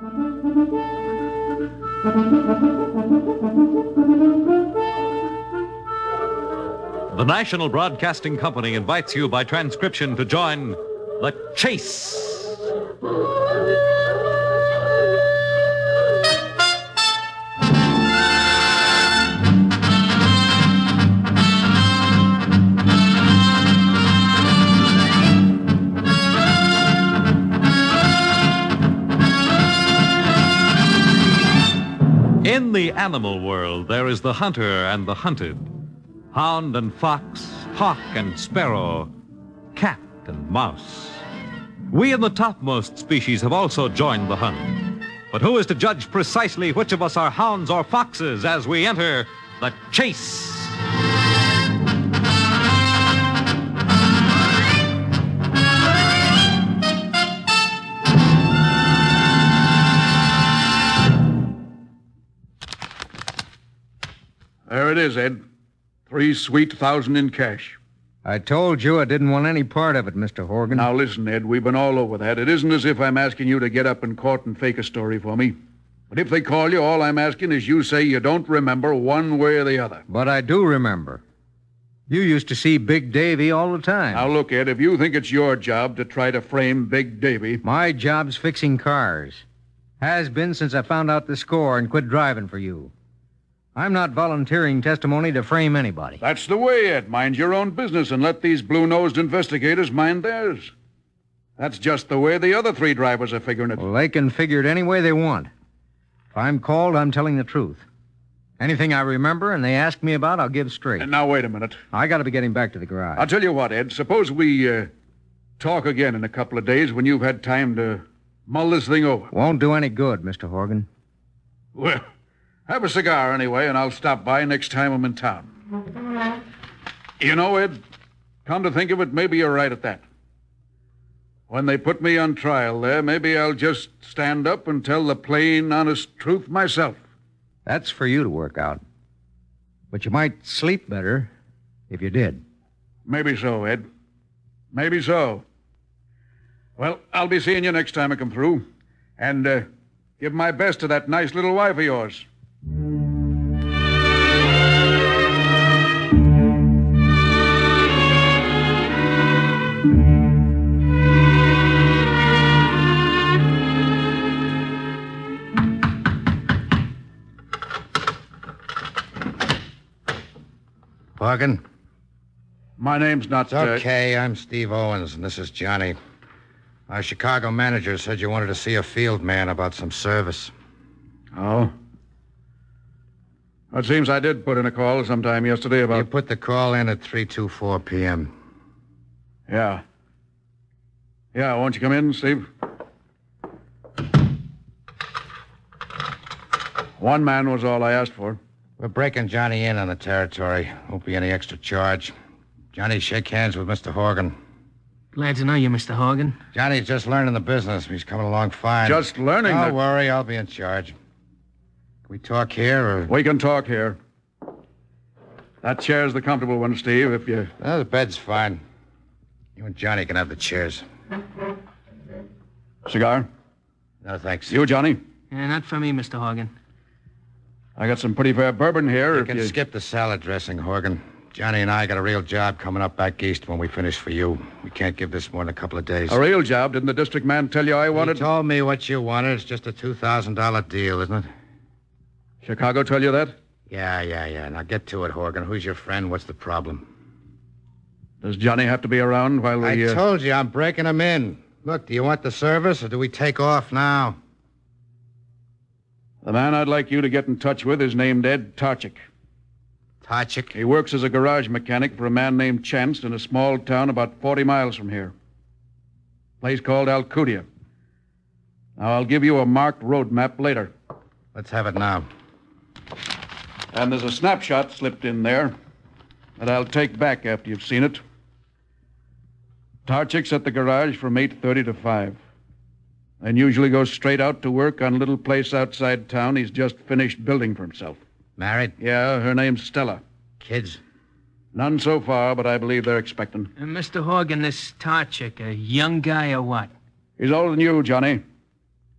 The National Broadcasting Company invites you by transcription to join The Chase. In the animal world, there is the hunter and the hunted, hound and fox, hawk and sparrow, cat and mouse. We in the topmost species have also joined the hunt. But who is to judge precisely which of us are hounds or foxes as we enter the chase? There it is, Ed. 3 sweet thousand in cash. I told you I didn't want any part of it, Mr. Horgan. Now listen, Ed, we've been all over that. It isn't as if I'm asking you to get up in court and fake a story for me. But if they call you, all I'm asking is you say you don't remember one way or the other. But I do remember. You used to see Big Davy all the time. Now look, Ed, if you think it's your job to try to frame Big Davy... My job's fixing cars. Has been since I found out the score and quit driving for you. I'm not volunteering testimony to frame anybody. That's the way, Ed. Mind your own business and let these blue-nosed investigators mind theirs. That's just the way the other 3 drivers are figuring it. Well, they can figure it any way they want. If I'm called, I'm telling the truth. Anything I remember and they ask me about, I'll give straight. And now, wait a minute. I got to be getting back to the garage. I'll tell you what, Ed. Suppose we talk again in a couple of days when you've had time to mull this thing over. Won't do any good, Mr. Horgan. Well... have a cigar, anyway, and I'll stop by next time I'm in town. You know, Ed, come to think of it, maybe you're right at that. When they put me on trial there, maybe I'll just stand up and tell the plain, honest truth myself. That's for you to work out. But you might sleep better if you did. Maybe so, Ed. Maybe so. Well, I'll be seeing you next time I come through. And give my best to that nice little wife of yours. Horgan? My name's not... It's okay. I'm Steve Owens, and this is Johnny. Our Chicago manager said you wanted to see a field man about some service. Oh? It seems I did put in a call sometime yesterday about... You put the call in at 3:24 p.m. Yeah. Yeah, won't you come in, Steve? One man was all I asked for. We're breaking Johnny in on the territory. Won't be any extra charge. Johnny, shake hands with Mr. Horgan. Glad to know you, Mr. Horgan. Johnny's just learning the business. He's coming along fine. Just learning? Don't worry, I'll be in charge. Can we talk here, or... We can talk here. That chair's the comfortable one, Steve, if you... The bed's fine. You and Johnny can have the chairs. Cigar? No, thanks. You, Johnny? Not for me, Mr. Horgan. I got some pretty fair bourbon here. You can skip the salad dressing, Horgan. Johnny and I got a real job coming up back east when we finish for you. We can't give this more than a couple of days. A real job? Didn't the district man tell you I wanted... He told me what you wanted. It's just a $2,000 deal, isn't it? Chicago tell you that? Yeah. Now get to it, Horgan. Who's your friend? What's the problem? Does Johnny have to be around while we... I told you, I'm breaking him in. Look, do you want the service, or do we take off now? The man I'd like you to get in touch with is named Ed Tarchik. Tarchik? He works as a garage mechanic for a man named Chance in a small town about 40 miles from here. Place called Alcudia. Now, I'll give you a marked road map later. Let's have it now. And there's a snapshot slipped in there that I'll take back after you've seen it. Tarchik's at the garage from 8:30 to 5. And usually goes straight out to work on a little place outside town he's just finished building for himself. Married? Yeah, her name's Stella. Kids? None so far, but I believe they're expecting. Mr. Horgan, this Tarchik, a young guy or what? He's older than you, Johnny.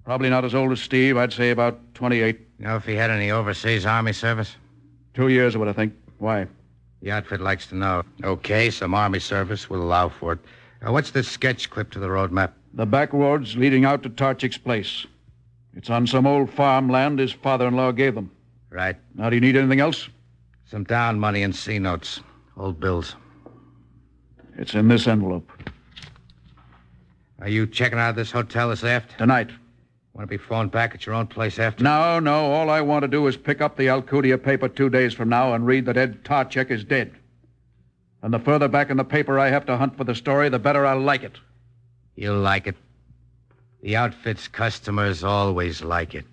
Probably not as old as Steve. I'd say about 28. You know if he had any overseas Army service? 2 years or what, I think. Why? The outfit likes to know. Okay, some Army service will allow for it. What's this sketch clip to the road map? The back roads leading out to Tarchik's place. It's on some old farmland his father-in-law gave them. Right. Now, do you need anything else? Some down money and C notes. Old bills. It's in this envelope. Are you checking out of this hotel this afternoon? Tonight. Want to be phoned back at your own place after? No. All I want to do is pick up the Alcudia paper 2 days from now and read that Ed Tarchik is dead. And the further back in the paper I have to hunt for the story, the better I'll like it. You'll like it. The outfit's customers always like it.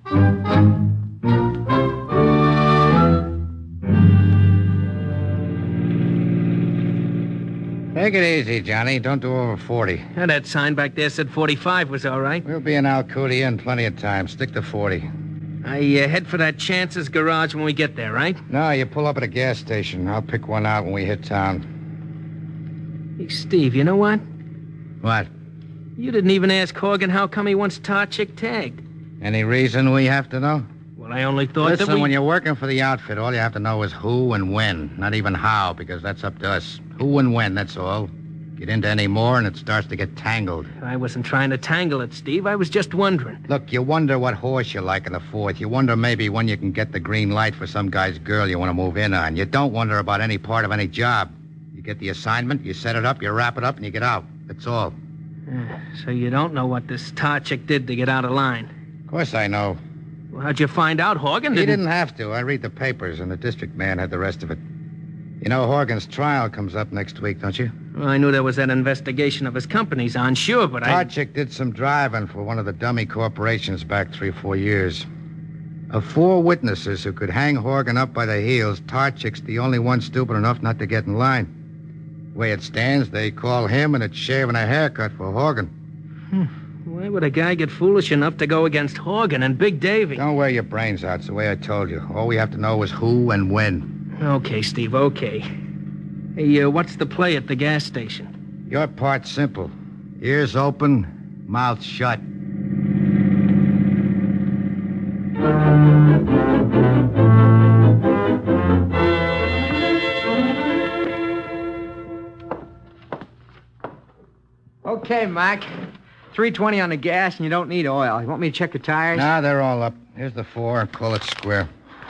Take it easy, Johnny. Don't do over 40. Yeah, that sign back there said 45 was all right. We'll be in Alcudia in plenty of time. Stick to 40. I head for that Chance's garage when we get there, right? No, you pull up at a gas station. I'll pick one out when we hit town. Hey, Steve, you know what? What? You didn't even ask Horgan how come he wants Tarchik tagged. Any reason we have to know? Well, I only thought Listen, that we... when you're working for the outfit, all you have to know is who and when, not even how, because that's up to us. Who and when, that's all. Get into any more and it starts to get tangled. I wasn't trying to tangle it, Steve. I was just wondering. Look, you wonder what horse you like in the fourth. You wonder maybe when you can get the green light for some guy's girl you want to move in on. You don't wonder about any part of any job. You get the assignment, you set it up, you wrap it up, and you get out. That's all. So you don't know what this Tarchik did to get out of line? Of course I know. Well, how'd you find out, Horgan? He didn't have to. I read the papers, and the district man had the rest of it. You know Horgan's trial comes up next week, don't you? Well, I knew there was that investigation of his companies on, sure, but Tarchik did some driving for one of the dummy corporations back 3 or 4 years. Of 4 witnesses who could hang Horgan up by the heels, Tarchik's the only one stupid enough not to get in line. The way it stands, they call him and it's shaving a haircut for Horgan. Why would a guy get foolish enough to go against Horgan and Big Davy? Don't wear your brains out. It's the way I told you. All we have to know is who and when. Okay, Steve, okay. Hey, what's the play at the gas station? Your part's simple. Ears open, mouth shut. Okay, Mac. 320 on the gas, and you don't need oil. You want me to check the tires? Nah, they're all up. Here's the 4. Call it square.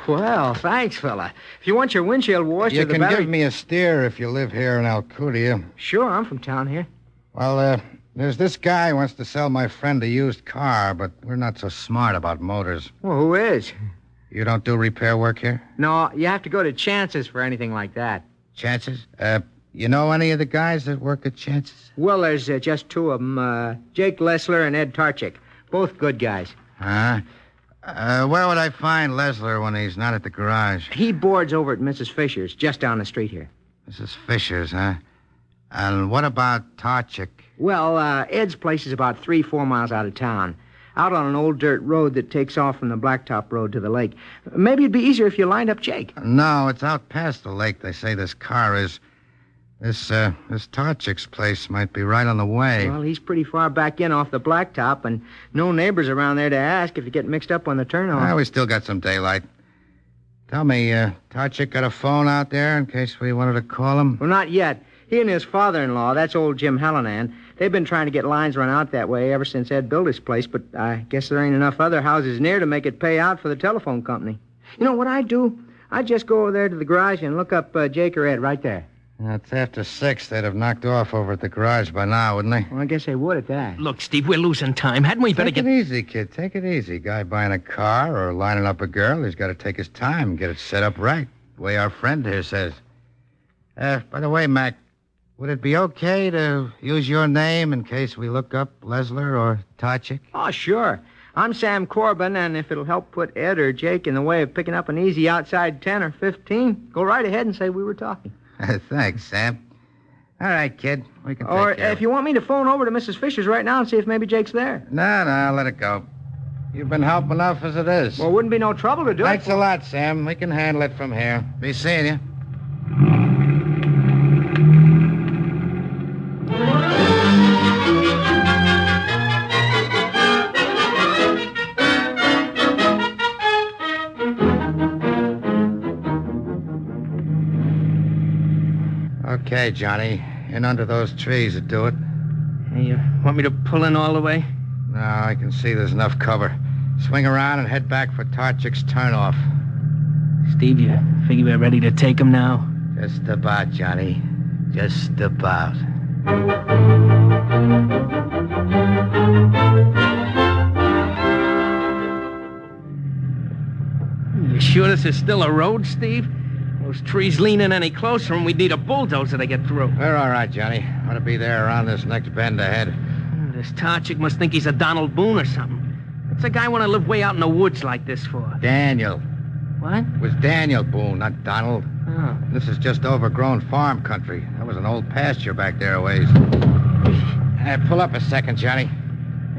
Well, thanks, fella. If you want your windshield washed You or the can battery... give me a steer if you live here in Alcudia. Sure, I'm from town here. Well, there's this guy who wants to sell my friend a used car, but we're not so smart about motors. Well, who is? You don't do repair work here? No, you have to go to Chance's for anything like that. Chances? You know any of the guys that work at Chances? Well, there's just 2 of them, Jake Lessler and Ed Tarchik. Both good guys. Huh? Where would I find Lesler when he's not at the garage? He boards over at Mrs. Fisher's, just down the street here. Mrs. Fisher's, huh? And what about Tarchik? Well, Ed's place is about 3-4 miles out of town, out on an old dirt road that takes off from the Blacktop Road to the lake. Maybe it'd be easier if you lined up Jake. No, it's out past the lake, they say this car is. This Tarchik's place might be right on the way. Well, he's pretty far back in off the Blacktop, and no neighbors around there to ask if you get mixed up on the turnoff. We still got some daylight. Tell me, Tarchik got a phone out there in case we wanted to call him? Well, not yet. He and his father-in-law, that's old Jim Hallinan, they've been trying to get lines run out that way ever since Ed built his place, but I guess there ain't enough other houses near to make it pay out for the telephone company. You know what I'd do? I'd just go over there to the garage and look up Jake or Ed right there. It's after 6. They'd have knocked off over at the garage by now, wouldn't they? Well, I guess they would at that. Look, Steve, we're losing time. Hadn't we better Take it easy, kid. Take it easy. Guy buying a car or lining up a girl, he's got to take his time and get it set up right, the way our friend here says. By the way, Mac, would it be okay to use your name in case we look up Lesler or Tarchik? Oh, sure. I'm Sam Corbin, and if it'll help put Ed or Jake in the way of picking up an easy outside 10 or 15, go right ahead and say we were talking. Thanks, Sam. All right, kid. We can take Or care of if you want me to phone over to Mrs. Fisher's right now and see if maybe Jake's there. No, let it go. You've been helping enough as it is. Well, wouldn't be no trouble to do it. Thanks a lot, Sam. We can handle it from here. Be seeing you. Okay, Johnny. In under those trees would do it. Hey, you want me to pull in all the way? No, I can see there's enough cover. Swing around and head back for Tarchik's turnoff. Steve, you figure we're ready to take him now? Just about, Johnny. Just about. You sure this is still a road, Steve? Those trees lean in any closer and we'd need a bulldozer to get through. We're all right, Johnny. Ought to be there around this next bend ahead. This Tarchik must think he's a Donald Boone or something. What's a guy want to live way out in the woods like this for? Daniel. What? It was Daniel Boone, not Donald. Oh. This is just overgrown farm country. That was an old pasture back there a ways. Pull up a second, Johnny.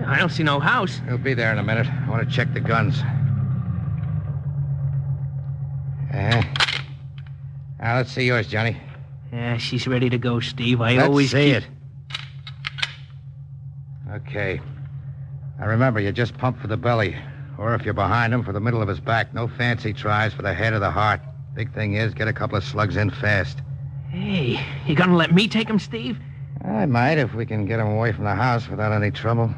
I don't see no house. He'll be there in a minute. I want to check the guns. Now, let's see yours, Johnny. Yeah, she's ready to go, Steve. Let's always see keep... it. Okay. Now, remember, you just pump for the belly. Or if you're behind him, for the middle of his back. No fancy tries for the head or the heart. Big thing is, get a couple of slugs in fast. Hey, you gonna let me take him, Steve? I might, if we can get him away from the house without any trouble.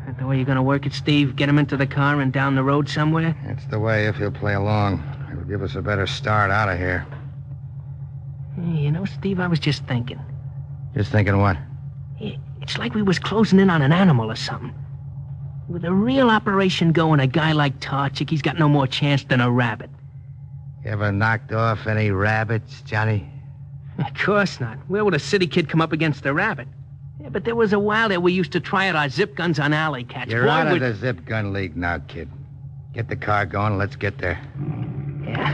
That the way you're gonna work it, Steve? Get him into the car and down the road somewhere? That's the way, if he'll play along. It'll give us a better start out of here. Hey, you know, Steve, I was just thinking. Just thinking what? It's like we was closing in on an animal or something. With a real operation going, a guy like Tarchik, he's got no more chance than a rabbit. You ever knocked off any rabbits, Johnny? Of course not. Where would a city kid come up against a rabbit? Yeah, but there was a while there we used to try out our zip guns on alley cats. You're out of the zip gun league now, kid. Get the car going and let's get there. Yeah.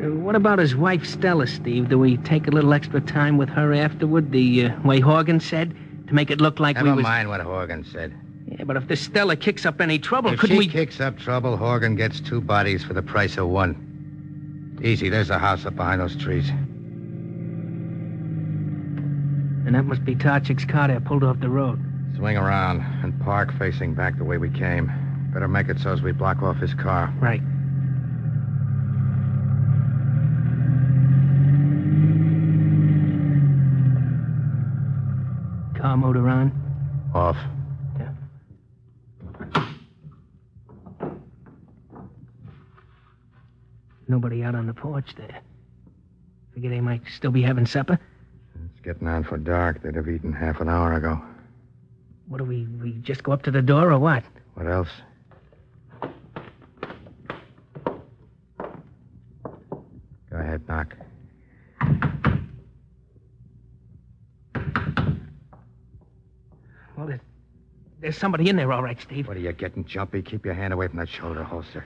What about his wife, Stella, Steve? Do we take a little extra time with her afterward, the way Horgan said, to make it look like Never we was... mind what Horgan said. Yeah, but if this Stella kicks up any trouble, If couldn't she we... kicks up trouble, Horgan gets 2 bodies for the price of 1. Easy, there's a house up behind those trees. And that must be Tarchik's car there, pulled off the road. Swing around and park facing back the way we came. Better make it so as we block off his car. Right. Car motor on? Off. Yeah. Nobody out on the porch there. Figure they might still be having supper. It's getting on for dark. They'd have eaten half an hour ago. What do we just go up to the door or what? What else? Go ahead, knock. Well, there's somebody in there, all right, Steve. What are you getting jumpy? Keep your hand away from that shoulder holster.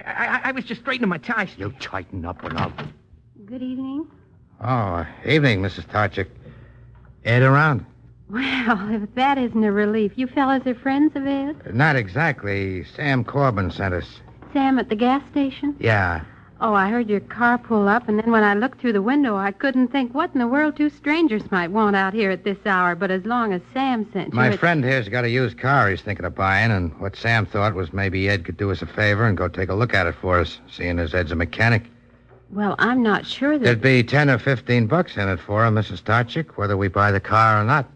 I was just straightening my tie, Steve. You tighten up and up. Good evening. Oh, evening, Mrs. Tarchik. Ed around? Well, if that isn't a relief. You fellas are friends of Ed? Not exactly. Sam Corbin sent us. Sam at the gas station? Yeah. Oh, I heard your car pull up, and then when I looked through the window, I couldn't think what in the world 2 strangers might want out here at this hour, but as long as Sam sent you... My friend here's got a used car he's thinking of buying, and what Sam thought was maybe Ed could do us a favor and go take a look at it for us, seeing as Ed's a mechanic. Well, I'm not sure that... There'd be 10 or 15 bucks in it for him, Mrs. Tarchik, whether we buy the car or not.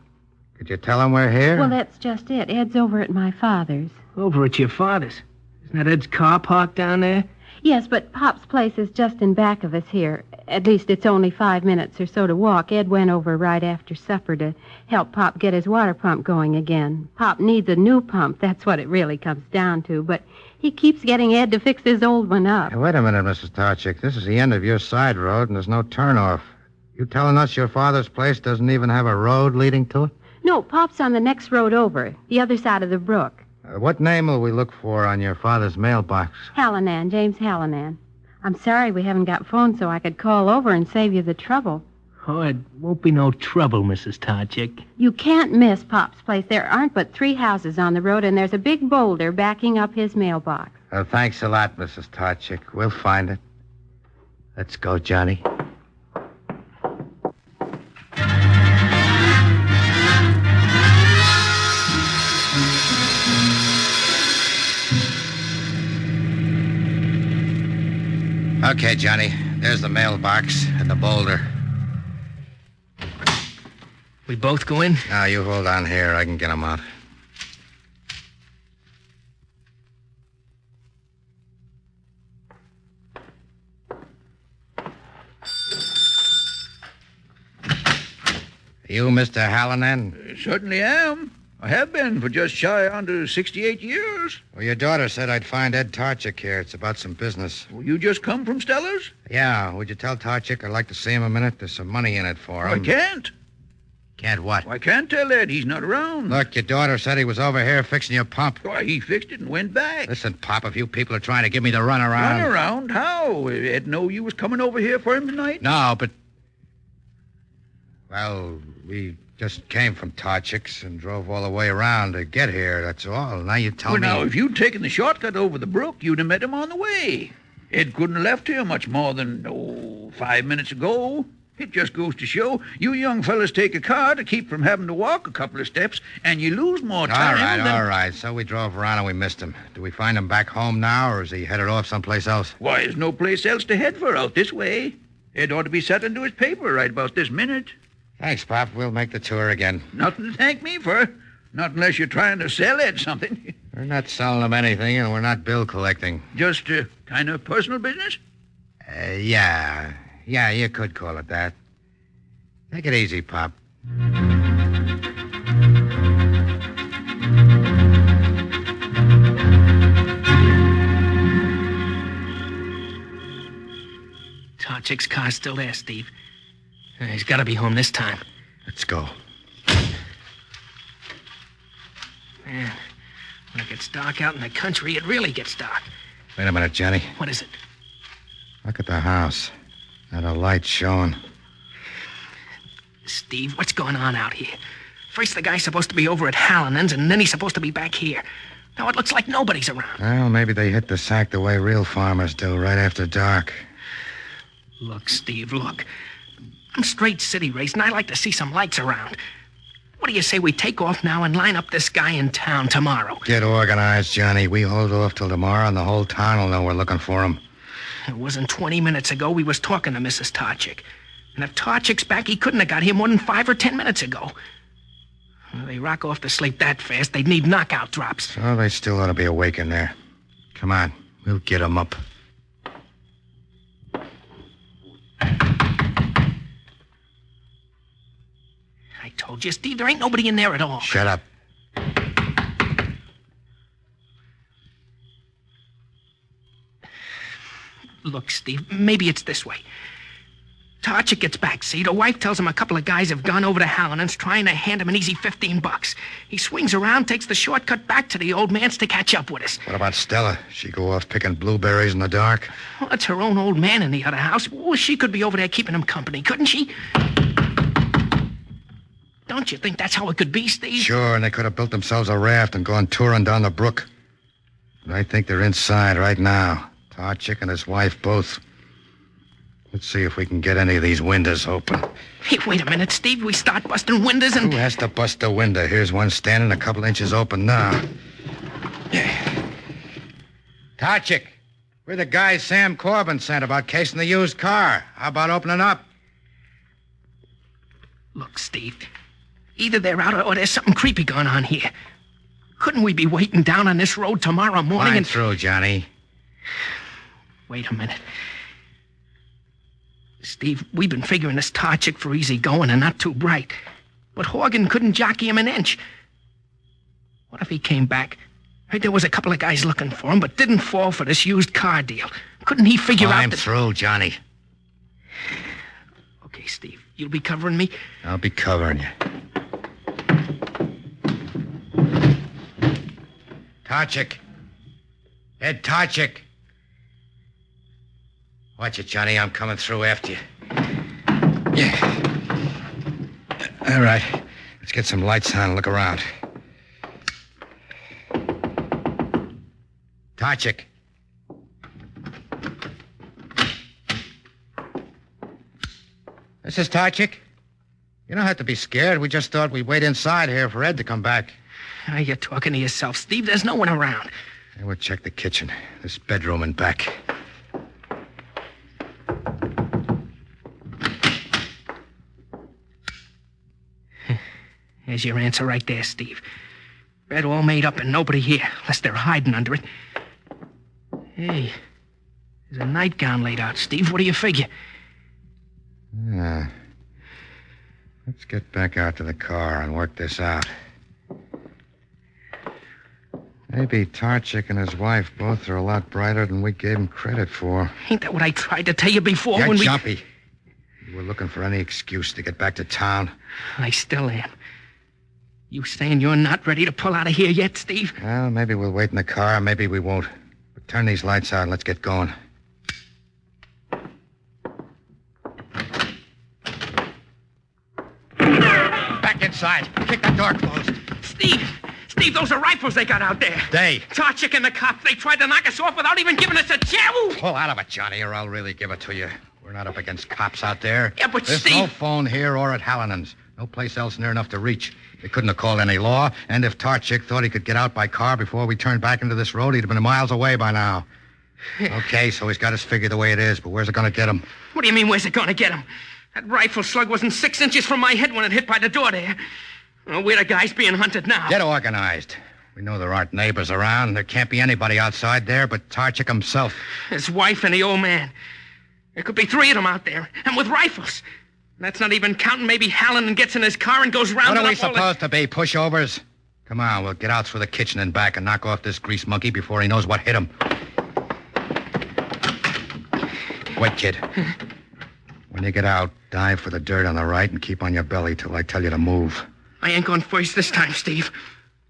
Could you tell him we're here? Well, that's just it. Ed's over at my father's. Over at your father's. Isn't that Ed's car parked down there? Yes, but Pop's place is just in back of us here. At least it's only 5 minutes or so to walk. Ed went over right after supper to help Pop get his water pump going again. Pop needs a new pump. That's what it really comes down to. But he keeps getting Ed to fix his old one up. Hey, wait a minute, Mrs. Tarchik. This is the end of your side road, and there's no turnoff. You telling us your father's place doesn't even have a road leading to it? No, Pop's on the next road over, the other side of the brook. What name will we look for on your father's mailbox? Hallinan, James Hallinan. I'm sorry we haven't got phone so I could call over and save you the trouble. Oh, it won't be no trouble, Mrs. Tarchik. You can't miss Pop's place. There aren't but 3 houses on the road, and there's a big boulder backing up his mailbox. Thanks a lot, Mrs. Tarchik. We'll find it. Let's go, Johnny. Okay, Johnny. There's the mailbox and the boulder. We both go in? Now, you hold on here. I can get him out. You, Mr. Hallinan? Certainly am. I have been for just shy under 68 years. Well, your daughter said I'd find Ed Tarchik here. It's about some business. Well, you just come from Stella's? Yeah, would you tell Tarchik I'd like to see him a minute? There's some money in it for him. I can't. Can't what? I can't tell Ed. He's not around. Look, your daughter said he was over here fixing your pump. Why, he fixed it and went back. Listen, Pop, if you people are trying to give me the runaround... Runaround? How? Ed know you was coming over here for him tonight? No, but... Well, we just came from Tarchik's and drove all the way around to get here, that's all. Now you tell me... Now, if you'd taken the shortcut over the brook, you'd have met him on the way. Ed couldn't have left here much more than, 5 minutes ago. It just goes to show you young fellas take a car to keep from having to walk a couple of steps, and you lose more time. All right. So we drove around and we missed him. Do we find him back home now, or is he headed off someplace else? Why, there's no place else to head for out this way. Ed ought to be set into his paper right about this minute. Thanks, Pop. We'll make the tour again. Nothing to thank me for. Not unless you're trying to sell Ed something. We're not selling him anything, and we're not bill collecting. Just kind of personal business? Yeah. Yeah, you could call it that. Take it easy, Pop. Tarchik's car's still there, Steve. He's got to be home this time. Let's go. Man, when it gets dark out in the country, it really gets dark. Wait a minute, Johnny. What is it? Look at the house. Not a light showing. Steve, what's going on out here? First the guy's supposed to be over at Hallinan's, and then he's supposed to be back here. Now it looks like nobody's around. Well, maybe they hit the sack the way real farmers do, right after dark. Look, Steve, look. I'm straight city raised, and I like to see some lights around. What do you say we take off now and line up this guy in town tomorrow? Get organized, Johnny. We hold off till tomorrow, and the whole town will know we're looking for him. It wasn't 20 minutes ago we was talking to Mrs. Tarchik. And if Tarchik's back, he couldn't have got here more than 5 or 10 minutes ago. Well, they rock off to sleep that fast, they'd need knockout drops. So they still ought to be awake in there. Come on, we'll get them up. I told you, Steve, there ain't nobody in there at all. Shut up. Look, Steve, maybe it's this way. Tarchik gets back, see? The wife tells him a couple of guys have gone over to Hallinan's trying to hand him an easy $15. He swings around, takes the shortcut back to the old man's to catch up with us. What about Stella? She go off picking blueberries in the dark? Well, it's her own old man in the other house. Well, she could be over there keeping him company, couldn't she? Don't you think that's how it could be, Steve? Sure, and they could have built themselves a raft and gone touring down the brook. But I think they're inside right now. Tarchik and his wife both. Let's see if we can get any of these windows open. Hey, wait a minute, Steve. We start busting windows and... Who has to bust a window? Here's one standing a couple inches open now. Tarchik, we're the guys Sam Corbin sent about casing the used car. How about opening up? Look, Steve, either they're out or there's something creepy going on here. Couldn't we be waiting down on this road tomorrow morning Line and... through, Johnny. Wait a minute. Steve, we've been figuring this Tarchik for easy going and not too bright. But Horgan couldn't jockey him an inch. What if he came back? Heard there was a couple of guys looking for him, but didn't fall for this used car deal. Couldn't he figure out I'm that... through, Johnny. Okay, Steve, you'll be covering me? I'll be covering you. Tarchik. Ed Tarchik. Watch it, Johnny. I'm coming through after you. Yeah. All right. Let's get some lights on and look around. Tarchik. This is Tarchik. You don't have to be scared. We just thought we'd wait inside here for Ed to come back. Now you're talking to yourself, Steve. There's no one around. And we'll check the kitchen, this bedroom and back. There's your answer right there, Steve. Bed all made up and nobody here, unless they're hiding under it. Hey, there's a nightgown laid out, Steve. What do you figure? Yeah. Let's get back out to the car and work this out. Maybe Tarchik and his wife both are a lot brighter than we gave them credit for. Ain't that what I tried to tell you before You're when we... jumpy. You were looking for any excuse to get back to town. I still am. You saying you're not ready to pull out of here yet, Steve? Well, maybe we'll wait in the car, maybe we won't. But turn these lights out and let's get going. Back inside. Kick that door closed. Steve, those are rifles they got out there. They? Tarchik and the cops, they tried to knock us off without even giving us a chance. Pull out of it, Johnny, or I'll really give it to you. We're not up against cops out there. Yeah, but There's Steve... no phone here or at Hallinan's. No place else near enough to reach. They couldn't have called any law, and if Tarchik thought he could get out by car before we turned back into this road, he'd have been miles away by now. Okay, so he's got his figure the way it is, but where's it going to get him? What do you mean, where's it going to get him? That rifle slug wasn't 6 inches from my head when it hit by the door there. Oh, we're the guys being hunted now. Get organized. We know there aren't neighbors around. There can't be anybody outside there but Tarchik himself. His wife and the old man. There could be 3 of them out there, and with rifles. That's not even counting maybe Hallinan gets in his car and goes round. What are we supposed to be, pushovers? Come on, we'll get out through the kitchen and back and knock off this grease monkey before he knows what hit him. Wait, kid. When you get out, dive for the dirt on the right and keep on your belly till I tell you to move. I ain't going first this time, Steve.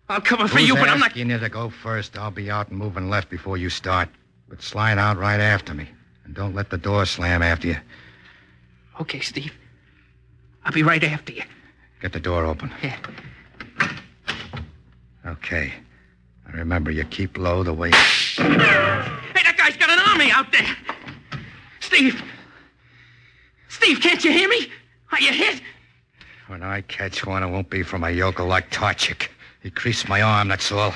I'll cover for you, but I'm not... asking you to go first? I'll be out and moving left before you start. But slide out right after me. And don't let the door slam after you. Okay, Steve. I'll be right after you. Get the door open. Yeah. Okay. Now remember, you keep low the way... Hey, that guy's got an army out there. Steve! Steve, can't you hear me? Are you hit? When I catch one, it won't be from a yokel like Tarchik. He creased my arm, that's all.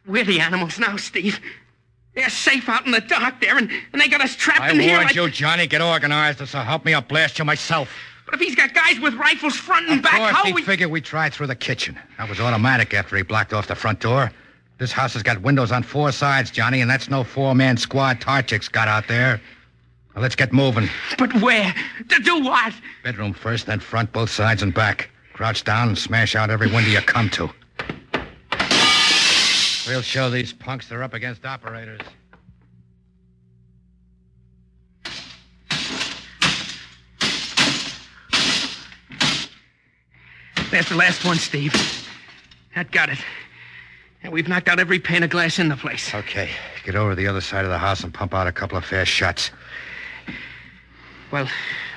We're the animals now, Steve. They're safe out in the dark there, and they got us trapped in here. I warned you, Johnny. Get organized, or so help me, I'll blast you myself. But if he's got guys with rifles front and back, how how he we... figured we'd try through the kitchen. That was automatic after he blocked off the front door. This house has got windows on 4 sides, Johnny, and that's no 4-man squad Tarchik's got out there. Now, let's get moving. But where? To do what? Bedroom first, then front, both sides and back. Crouch down and smash out every window you come to. We'll show these punks they're up against operators. That's the last one, Steve. That got it. And we've knocked out every pane of glass in the place. Okay. Get over to the other side of the house and pump out a couple of fast shots. Well,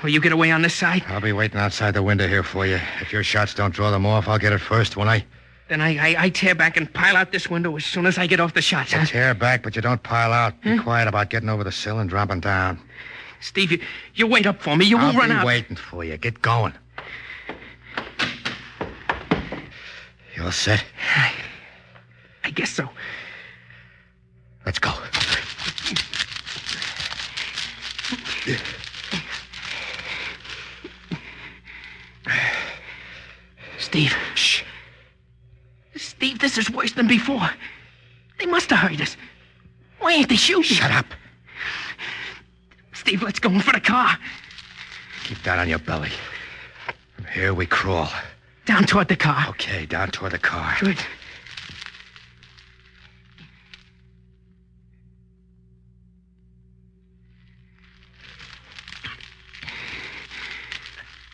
will you get away on this side? I'll be waiting outside the window here for you. If your shots don't draw them off, I'll get it first, won't I? Then I tear back and pile out this window as soon as I get off the shots, huh? Tear back, but you don't pile out. Be quiet about getting over the sill and dropping down. Steve, you wait up for me. You won't run out. I'll be waiting for you. Get going. You all set? I guess so. Let's go. Steve. Shh. Steve, this is worse than before. They must have heard us. Why ain't they shooting? Shut up. Steve, let's go in for the car. Keep that on your belly. From here we crawl. Down toward the car. Okay, down toward the car. Good.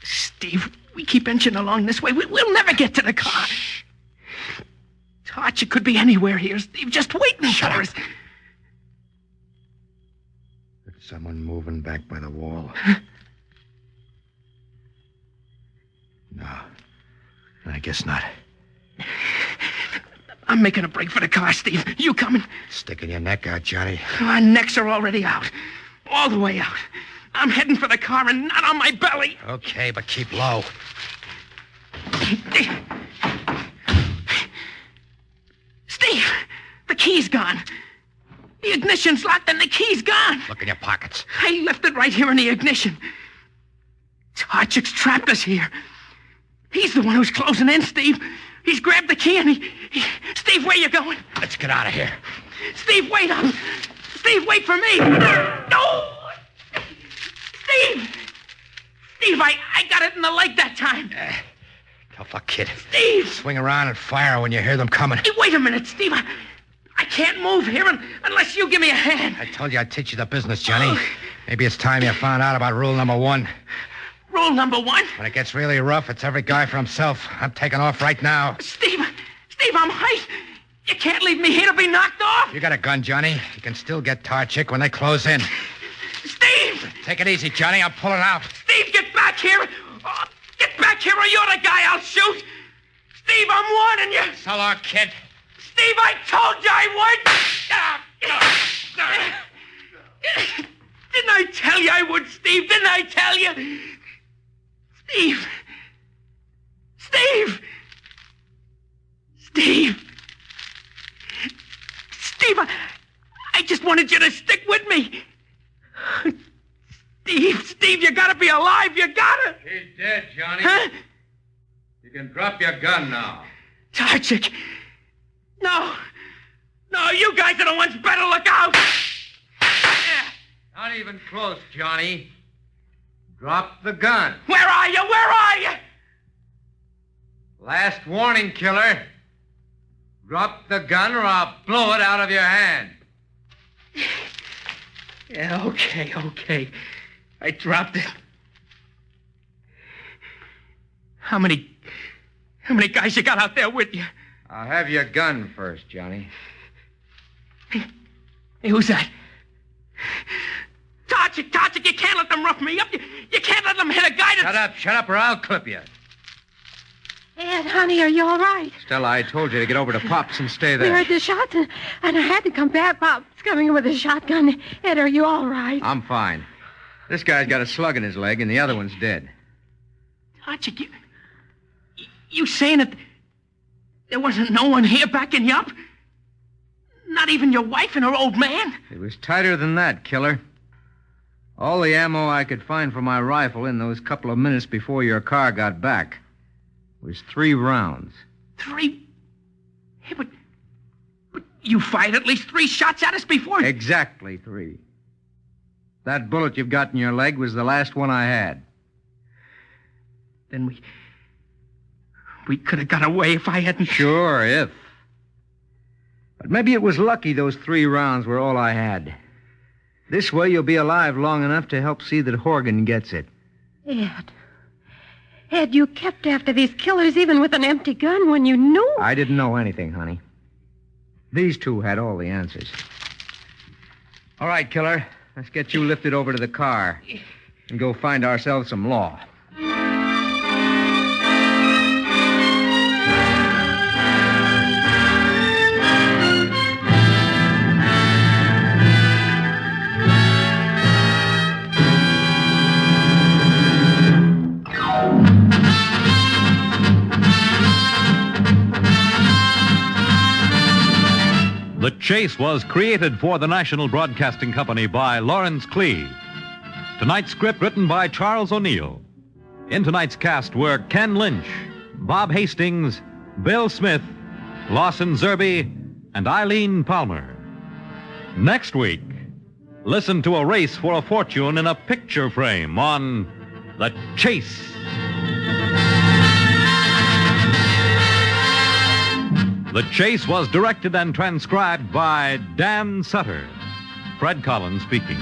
Steve, we keep inching along this way. We'll never get to the car. Shh. Tarchik could be anywhere here, Steve, just waiting for us. There's someone moving back by the wall. No. I guess not. I'm making a break for the car, Steve. You coming? Sticking your neck out, Johnny. Our necks are already out. All the way out. I'm heading for the car and not on my belly. Okay, but keep low. Steve, the key's gone. The ignition's locked and the key's gone. Look in your pockets. I left it right here in the ignition. Tarchik's trapped us here. He's the one who's closing in, Steve. He's grabbed the key and Steve, where you going? Let's get out of here. Steve, wait up. Steve, wait for me. No! Steve! Steve, I got it in the leg that time. Tough luck, kid. Steve! Swing around and fire when you hear them coming. Hey, wait a minute, Steve. I can't move here unless you give me a hand. I told you I'd teach you the business, Johnny. Maybe it's time you found out about rule number 1. Rule number 1? When it gets really rough, it's every guy for himself. I'm taking off right now. Steve, I'm hurt. You can't leave me here to be knocked off. You got a gun, Johnny. You can still get Tarchik when they close in. Steve! Take it easy, Johnny. I'm pulling out. Steve, get back here. Oh, get back here or you're the guy I'll shoot. Steve, I'm warning you. So long, kid. Steve, I told you I would. Didn't I tell you I would, Steve? Didn't I tell you? Steve. Steve. Steve. Steve, I just wanted you to stick with me. Steve, you gotta be alive. You gotta. He's dead, Johnny. Huh? You can drop your gun now. Tarchik. No, you guys are the ones better look out. Not even close, Johnny. Drop the gun. Where are you? Where are you? Last warning, killer. Drop the gun or I'll blow it out of your hand. Yeah, okay. I dropped it. How many guys you got out there with you? I'll have your gun first, Johnny. Hey, who's that? Tarchik, you can't let them rough me up. You can't let them hit a guy that's... Shut up, or I'll clip you. Ed, honey, are you all right? Stella, I told you to get over to Pop's and stay We there. heard the shots, and I had to come back. Pop's coming in with a shotgun. Ed, are you all right? I'm fine. This guy's got a slug in his leg, and the other one's dead. Tarchik, you saying that there wasn't no one here backing you up? Not even your wife and her old man? It was tighter than that, killer. All the ammo I could find for my rifle in those couple of minutes before your car got back was 3 rounds. 3? Hey, but you fired at least 3 shots at us before. Exactly 3. That bullet you've got in your leg was the last one I had. Then we could have got away if I hadn't... Sure, if. But maybe it was lucky those 3 rounds were all I had. This way you'll be alive long enough to help see that Horgan gets it. Ed, you kept after these killers even with an empty gun when you knew. I didn't know anything, honey. These 2 had all the answers. All right, killer. Let's get you lifted over to the car and go find ourselves some law. The Chase was created for the National Broadcasting Company by Lawrence Clee. Tonight's script written by Charles O'Neill. In tonight's cast were Ken Lynch, Bob Hastings, Bill Smith, Lawson Zerby, and Eileen Palmer. Next week, listen to a race for a fortune in a picture frame on The Chase. The Chase was directed and transcribed by Dan Sutter. Fred Collins speaking.